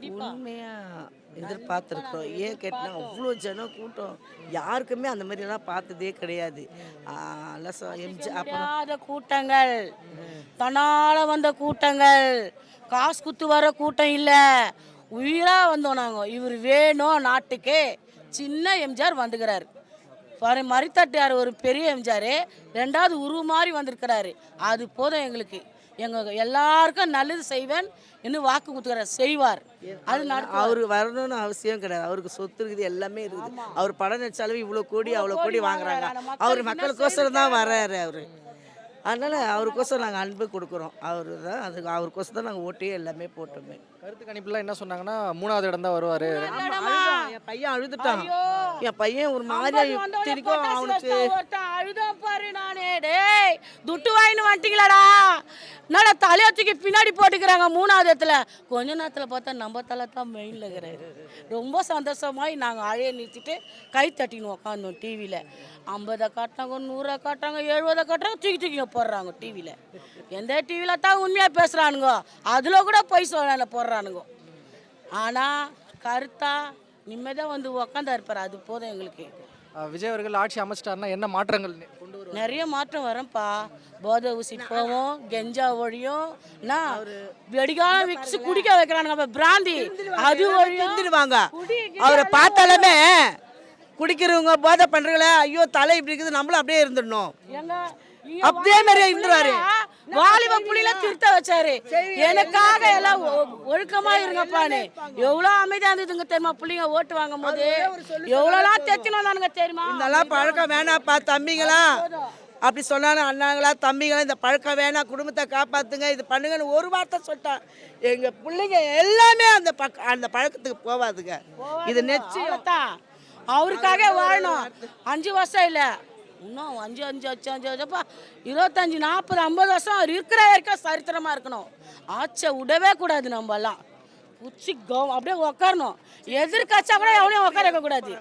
உண்மையா எதிர்பார்த்துருக்குறோம். ஏன் கேட்டா அவ்வளோ ஜனம் கூட்டம். யாருக்குமே அந்த மாதிரிலாம் பார்த்ததே கிடையாது. அப்புறம் முடியாத கூட்டங்கள், தன்னால வந்த கூட்டங்கள், காசு குத்து வர கூட்டம் இல்லை, உயிராக வந்தோம் நாங்கள். இவர் வேணும் நாட்டுக்கு. சின்ன எம்ஜிஆர் வந்துக்கிறாரு பாரு, மரித்தட்டார் ஒரு பெரிய எம்ஜிஆர், ரெண்டாவது உருவ மாதிரி வந்திருக்கிறாரு. அது போதும் எங்களுக்கு. எங்கள் எல்லாருக்கும் நல்லது செய்வேன் இன்னும் வாக்கு கொடுத்துக்கிறார், செய்வார். அது அவரு வரணும்னு அவசியம் கிடையாது. அவருக்கு சொத்து இருக்குது, எல்லாமே இருக்குது. அவர் படம் நடிச்சாலும் இவ்வளோ கோடி அவ்வளோ கோடி வாங்குறாங்க. அவர் மக்களுக்கோசரம் தான் வர்றாரு அவரு. அதனால் அவருக்கோசரம் நாங்கள் அன்பு கொடுக்குறோம். அவரு தான் அதுக்கு அவருக்கோசரம் தான் நாங்கள் ஓட்டே எல்லாமே போட்டோமே. கருத்து கணிப்புலாம் என்ன சொன்னாங்கன்னா 3வது இடம் தான் வருவார். என் பையன் அழுதுட்டான். என் பையன் ஒரு மாதிரியா தெரிக்கும் அவனுக்கு. அழுதா பாரு, நானே டேய் துட்டு வாங்கின்னு வந்துட்டீங்களாடா, என்னடா தலையை தூக்கி பின்னாடி போட்டுக்கிறாங்க 3வது இடத்துல. கொஞ்ச நேரத்தில் பார்த்தா நம்ம தலை தான் மெயினில் இருக்கிறாரு. ரொம்ப சந்தோஷமாய் நாங்கள் அழைய நிறுத்திட்டு கை தட்டின்னு உக்காந்தோம். டிவியில் 50 காட்டுறாங்க, 100 காட்டுறாங்க, 70 காட்டுறாங்க, தூக்கி போடுறாங்க டிவியில். எந்த டிவியில் தான் உண்மையாக பேசுகிறானுங்க, அதில் கூட பொய் சொல்ல போடுறானுங்க. ஆனால் கருத்தா நிம்மதியாக வந்து உக்காந்தா இருப்பார், அது போதும் எங்களுக்கு. விஜய் அவர்கள் ஆட்சி அமைச்சிட்டாருன்னா என்ன மாற்றங்கள் கொண்டு வருவார்? நிறைய மாற்றம் வரப்பா. போதை ஊசி போவோம், கெஞ்சா ஒழியும், வெடிகாலம் விக்ஸ் குடிக்க வைக்கிறானுங்க பிராந்தி, அது எழுந்துடுவாங்க. அவரை பார்த்தாலுமே குடிக்கிறவங்க போதை பண்றீங்களே, ஐயோ தலை இப்படி இருக்குது, நம்மளும் அப்படியே இருந்துடணும், அப்படியே மாதிரி இருந்துருவாரு. வாலிப புள்ளில திருத்த வச்சாரு. எனக்காக எல்லாம் ஒழுக்கமா இருங்கப்பான்னு எவ்வளவு அமைதியா இருந்ததுங்க தெரியுமா? புள்ளிங்க ஓட்டு வாங்கும் போது எவ்வளவுலாம் தெத்தினோம் தெரியுமா? இதெல்லாம் பழக்கம் வேணாப்பா தம்பிங்களா அப்படி சொன்னாலும், அண்ணாங்களா தம்பிங்களா இந்த பழக்கம் வேணாம், குடும்பத்தை காப்பாத்துங்க, இது பண்ணுங்கன்னு ஒரு வார்த்தை சொல்லிட்டா எங்க பிள்ளைங்க எல்லாமே அந்த பழக்கத்துக்கு போவாதுங்க. இது நிச்சயம் தான். அவருக்காக வாழணும். 5 வருஷம் இல்லை, இன்னும் 5 25 40 50 வருஷம் இருக்கிற வரைக்கும் சரித்திரமாக இருக்கணும். ஆச்சை விடவே கூடாது. நம்ம எல்லாம் உச்சி அப்படியே உக்காரணும். எதிர்கட்சா கூட எவனையும் உட்கார வைக்கக்கூடாது.